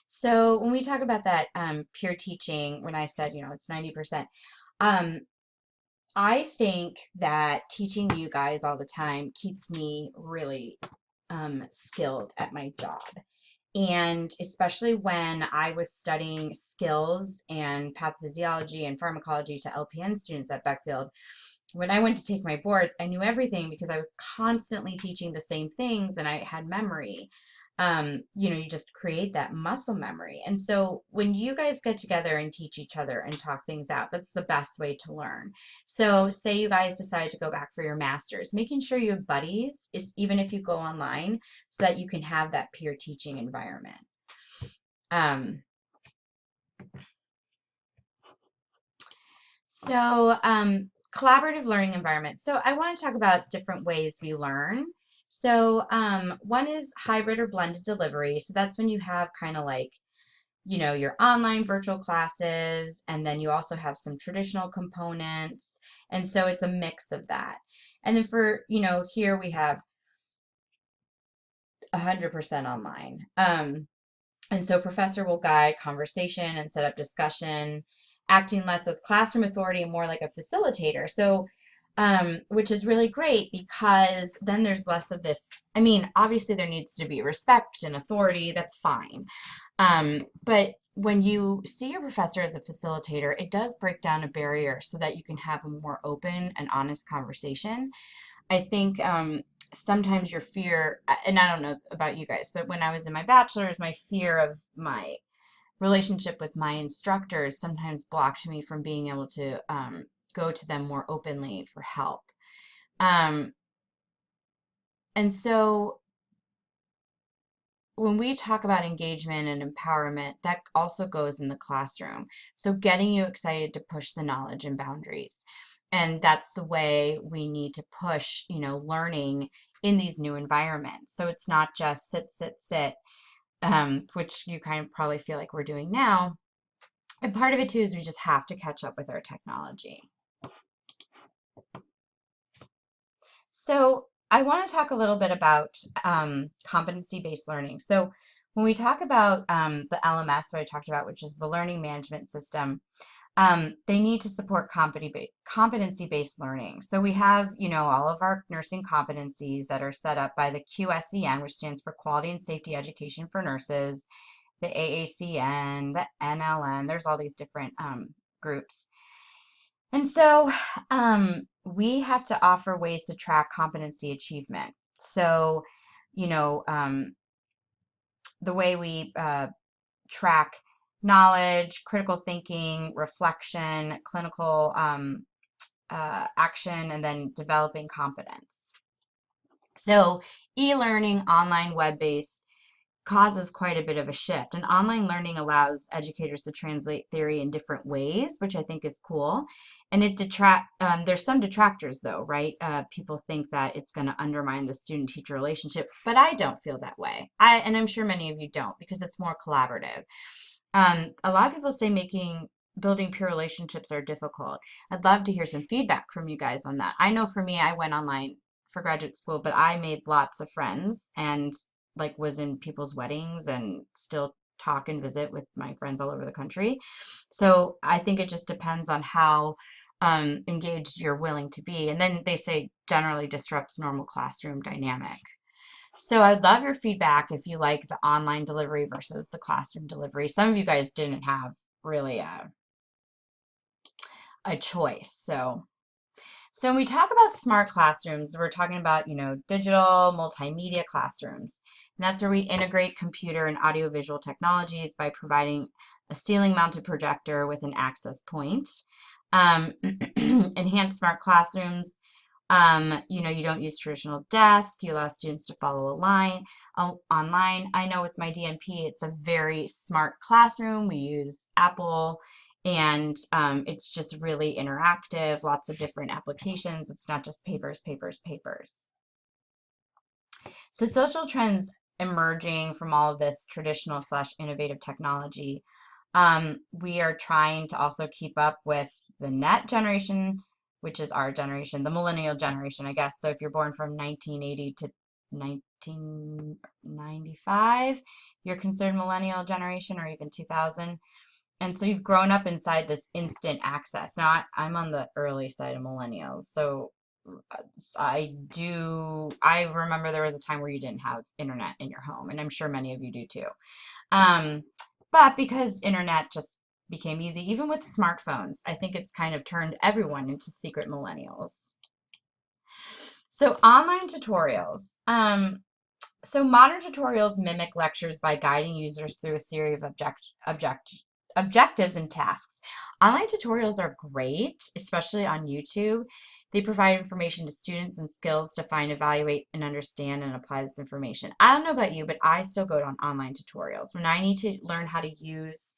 So when we talk about that peer teaching, when I said, it's 90%, um, I think that teaching you guys all the time keeps me really skilled at my job. And especially when I was studying skills and pathophysiology and pharmacology to LPN students at Beckfield, when I went to take my boards, I knew everything because I was constantly teaching the same things and I had memory. You just create that muscle memory. And so when you guys get together and teach each other and talk things out, that's the best way to learn. So say you guys decide to go back for your master's, making sure you have buddies is even if you go online so that you can have that peer teaching environment. Um, Collaborative learning environment. So I want to talk about different ways we learn. So one is hybrid or blended delivery. So that's when you have kind of like, your online virtual classes, and then you also have some traditional components. And so it's a mix of that. And then for, here we have 100% online. And so professor will guide conversation and set up discussion, acting less as classroom authority and more like a facilitator. So, which is really great because then there's less of this. I mean, obviously there needs to be respect and authority. That's fine. But when you see your professor as a facilitator, it does break down a barrier so that you can have a more open and honest conversation. I think sometimes your fear, and I don't know about you guys, but when I was in my bachelor's, my fear of my relationship with my instructors sometimes blocked me from being able to go to them more openly for help. Um, and so when we talk about engagement and empowerment, that also goes in the classroom. So getting you excited to push the knowledge and boundaries. And that's the way we need to push, learning in these new environments. So it's not just sit, sit, sit, which you kind of probably feel like we're doing now. And part of it too is we just have to catch up with our technology. So I want to talk a little bit about competency-based learning. So when we talk about the LMS that I talked about, which is the learning management system, they need to support competency-based learning. So we have, all of our nursing competencies that are set up by the QSEN, which stands for Quality and Safety Education for Nurses, the AACN, the NLN. There's all these different groups. And so we have to offer ways to track competency achievement. So, you know, um, the way we track knowledge, critical thinking, reflection, clinical action, and then developing competence. So e-learning, online, web-based, causes quite a bit of a shift. And online learning allows educators to translate theory in different ways, which I think is cool. And there's some detractors though, right? People think that it's going to undermine the student-teacher relationship, but I don't feel that way. And I'm sure many of you don't because it's more collaborative. A lot of people say building peer relationships are difficult. I'd love to hear some feedback from you guys on that. I know for me, I went online for graduate school, but I made lots of friends and like was in people's weddings and still talk and visit with my friends all over the country. So I think it just depends on how engaged you're willing to be. And then they say generally disrupts normal classroom dynamic. So I'd love your feedback if you like the online delivery versus the classroom delivery. Some of you guys didn't have really a choice. So when we talk about smart classrooms, we're talking about, digital multimedia classrooms. And that's where we integrate computer and audiovisual technologies by providing a ceiling mounted projector with an access point. Enhanced smart classrooms, you don't use traditional desks. You allow students to follow a line online. I know with my DNP, it's a very smart classroom. We use Apple and it's just really interactive, lots of different applications. It's not just papers, papers, papers. So social trends emerging from all of this traditional / innovative technology. We are trying to also keep up with the net generation, which is our generation, the millennial generation, I guess. So if you're born from 1980 to 1995, you're considered millennial generation, or even 2000. And so you've grown up inside this instant access. Now, I'm on the early side of millennials. So I remember there was a time where you didn't have internet in your home, and I'm sure many of you do too. But because internet just became easy, even with smartphones, I think it's kind of turned everyone into secret millennials. So online tutorials. So modern tutorials mimic lectures by guiding users through a series of objectives and tasks. Online tutorials are great, especially on YouTube. They provide information to students and skills to find, evaluate, and understand and apply this information. I don't know about you, but I still go to online tutorials. When I need to learn how to use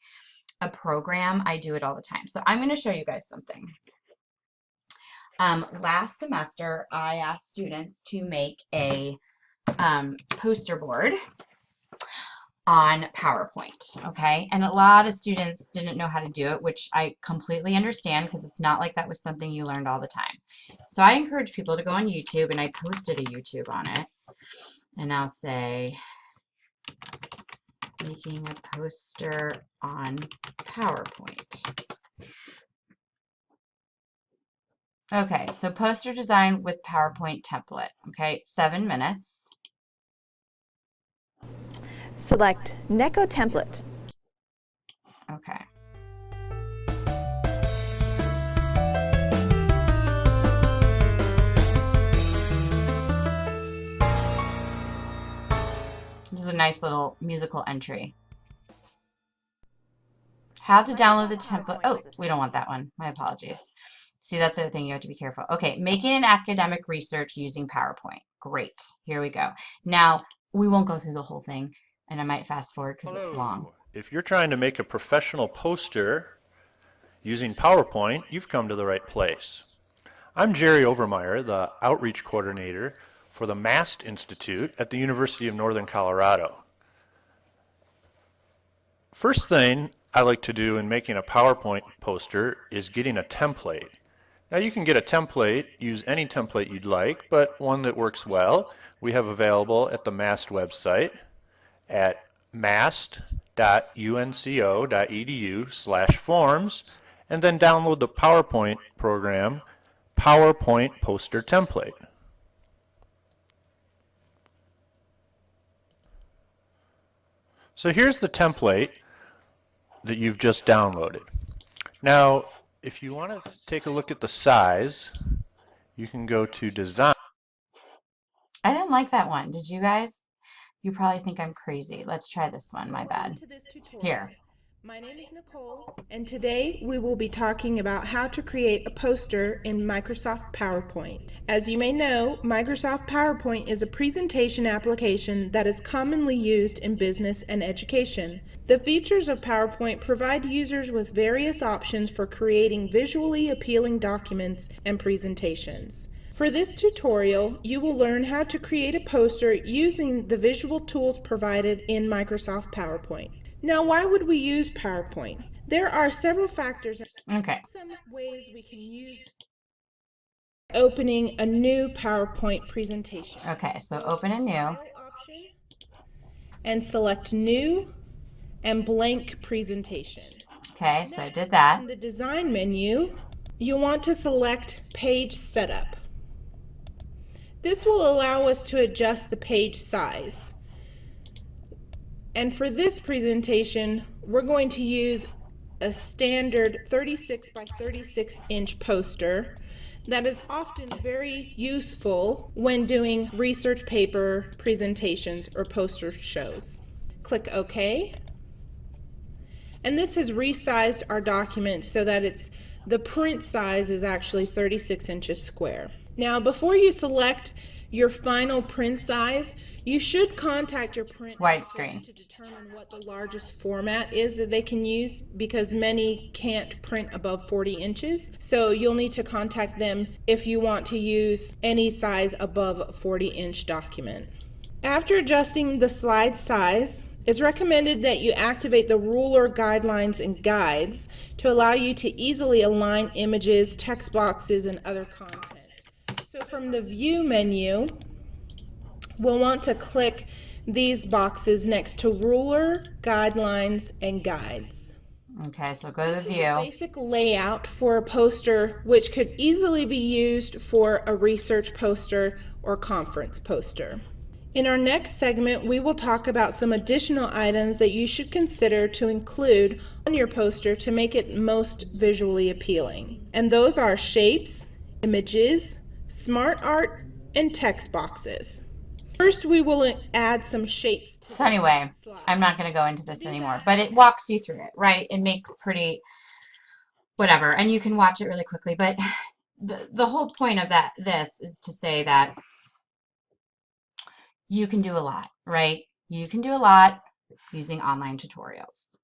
a program, I do it all the time. So I'm going to show you guys something. Last semester, I asked students to make a poster board on PowerPoint, okay? And a lot of students didn't know how to do it, which I completely understand, because it's not like that was something you learned all the time. So I encourage people to go on YouTube, and I posted a YouTube on it. And I'll say, making a poster on PowerPoint. Okay, so poster design with PowerPoint template, okay? 7 minutes. Select Neko template. Okay. This is a nice little musical entry. How to download the template. Oh, we don't want that one. My apologies. See, that's the other thing, you have to be careful. Okay, making an academic research using PowerPoint. Great. Here we go. Now, we won't go through the whole thing, and I might fast forward because it's long. If you're trying to make a professional poster using PowerPoint, you've come to the right place. I'm Jerry Overmeyer, the Outreach Coordinator for the MAST Institute at the University of Northern Colorado. First thing I like to do in making a PowerPoint poster is getting a template. Now you can get a template, use any template you'd like, but one that works well we have available at the MAST website at mast.unco.edu/forms, and then download the PowerPoint program, PowerPoint Poster Template. So here's the template that you've just downloaded. Now, if you want to take a look at the size, you can go to Design. I didn't like that one. Did you guys? You probably think I'm crazy. Let's try this one. My bad. Here. My name is Nicole, and today we will be talking about how to create a poster in Microsoft PowerPoint. As you may know, Microsoft PowerPoint is a presentation application that is commonly used in business and education. The features of PowerPoint provide users with various options for creating visually appealing documents and presentations. For this tutorial, you will learn how to create a poster using the visual tools provided in Microsoft PowerPoint. Now, why would we use PowerPoint? There are several factors and some ways we can use opening a new PowerPoint presentation. Okay, so open a new. And select New and Blank Presentation. Okay, so I did that. In the Design menu, you'll want to select Page Setup. This will allow us to adjust the page size. And for this presentation, we're going to use a standard 36 by 36 inch poster that is often very useful when doing research paper presentations or poster shows. Click OK. And this has resized our document so that the print size is actually 36 inches square. Now, before you select your final print size, you should contact your print widescreen to determine what the largest format is that they can use, because many can't print above 40 inches. So you'll need to contact them if you want to use any size above a 40-inch document. After adjusting the slide size, it's recommended that you activate the ruler guidelines and guides to allow you to easily align images, text boxes, and other content. So from the View menu, we'll want to click these boxes next to ruler, guidelines, and guides. Okay, so go to the This is a view. basic layout for a poster which could easily be used for a research poster or conference poster. In our next segment, we will talk about some additional items that you should consider to include on your poster to make it most visually appealing. And those are shapes, images, smart art, and text boxes. First, we will add some shapes to So this anyway, slide. I'm not going to go into this anymore, but it walks you through it, right? It makes pretty whatever, and you can watch it really quickly. But the whole point of this is to say that you can do a lot, right? You can do a lot using online tutorials.